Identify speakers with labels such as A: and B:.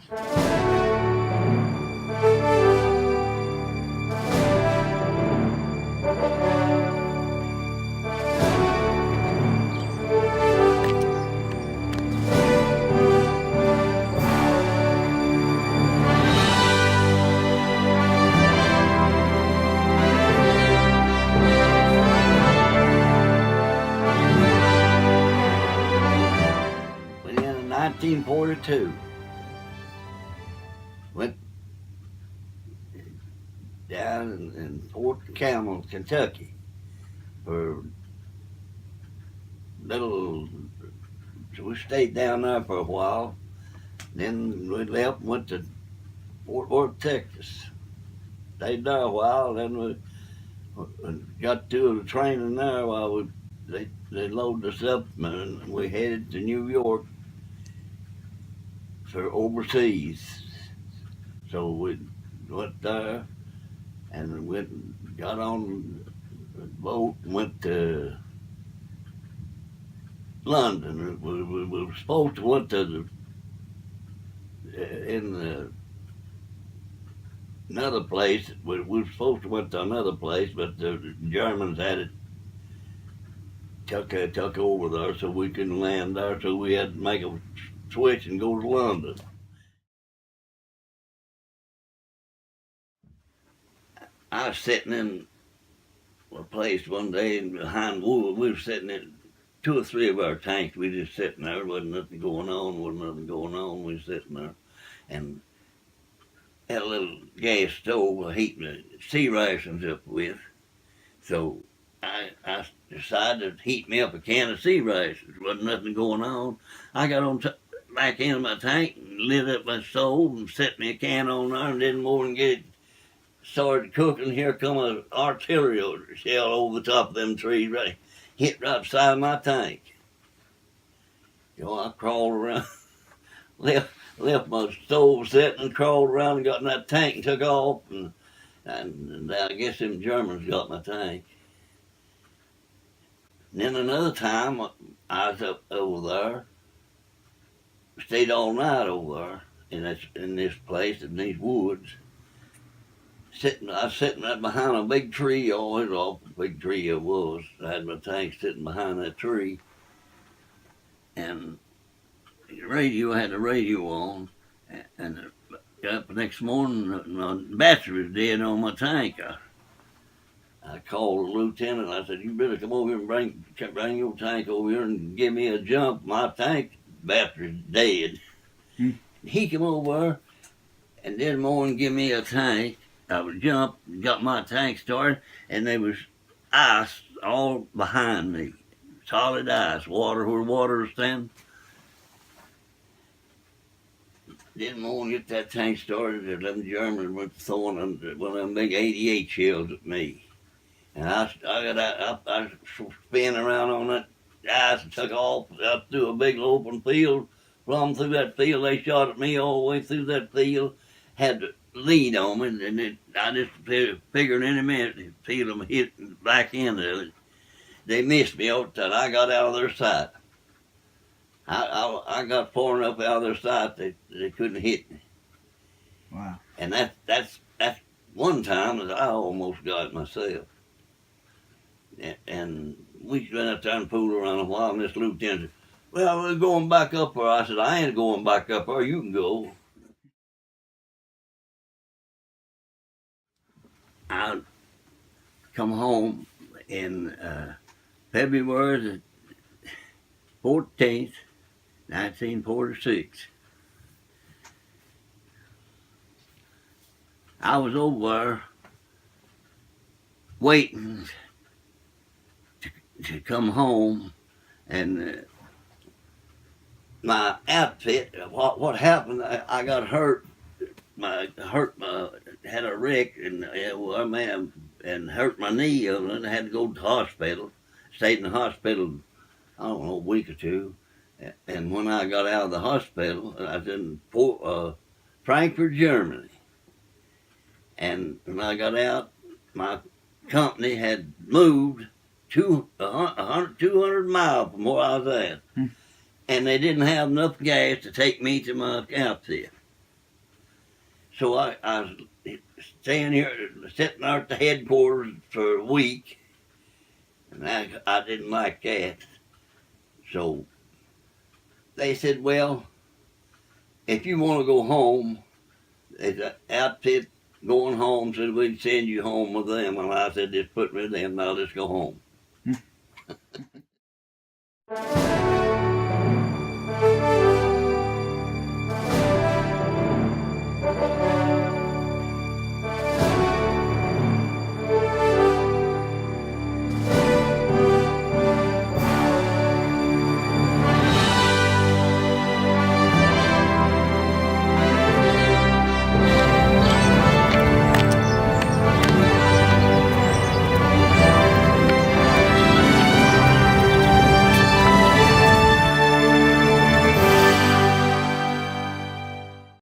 A: But in 1942, went down in Fort Campbell, Kentucky, for little. So we stayed down there for a while. Then we left and went to Fort Worth, Texas. Stayed there a while. Then we got to the training there while they loaded us up, and we headed to New York for overseas. So we went there and got on the boat and went to London. We were supposed to went to another place. We were supposed to went to another place, but the Germans had it tuck over there, so we couldn't land there. So we had to make a switch and go to London. I was sitting in a place one day behind wood. We were sitting in 2 or 3 of our tanks. We just sitting there. Wasn't nothing going on. We were sitting there, and had a little gas stove heating the sea rations up with. So I decided to heat me up a can of sea rations. Wasn't nothing going on. I got on back into my tank and lit up my stove and set me a can on there, and didn't more than get it started cooking. Here come an artillery shell over the top of them trees, right, hit right beside my tank. You know, I crawled around, left my stove set and crawled around and got in that tank and took off. And I guess them Germans got my tank. And then another time, I was up over there, stayed all night over there in this place, in these woods. I was sitting right behind a big tree. Oh, it was all a big tree it was. I had my tank sitting behind that tree. And I had the radio on. And got up the next morning, the battery was dead on my tank. I called the lieutenant. I said, "You better come over here and bring your tank over here and give me a jump. My tank battery's dead." He came over and did more than give me a tank. I would jump, got my tank started, and there was ice all behind me. Solid ice, water where water was standing. Didn't want to get that tank started, and them Germans went throwing one of them big 88 shells at me. And I spin around on that ice and took off up through a big open field. Plumb through that field, they shot at me all the way through that field. Had to lead on me, and I just figured in a minute, feel them hit the back end of it. They missed me all the time. I got out of their sight. I got far enough out of their sight they couldn't hit me.
B: Wow.
A: And that's one time that I almost got it myself. And we went up there and fooled around a while, and this lieutenant said, "Well, we're going back up there." I said, "I ain't going back up there. You can go." I come home in February the 14th, 1946. I was over there waiting to come home, and my outfit, what happened, I got hurt. Had a wreck and hurt my knee, and I had to go to the hospital. Stayed in the hospital, I don't know, a week or two. And when I got out of the hospital, I was in Frankfurt, Germany. And when I got out, my company had moved 200 miles from where I was at. And they didn't have enough gas to take me to my outfit. So I was staying here, sitting there at the headquarters for a week, and I didn't like that. So they said, well, if you want to go home, there's an outfit going home, so we'd send you home with them. And I said, just put me with them, and I'll just go home.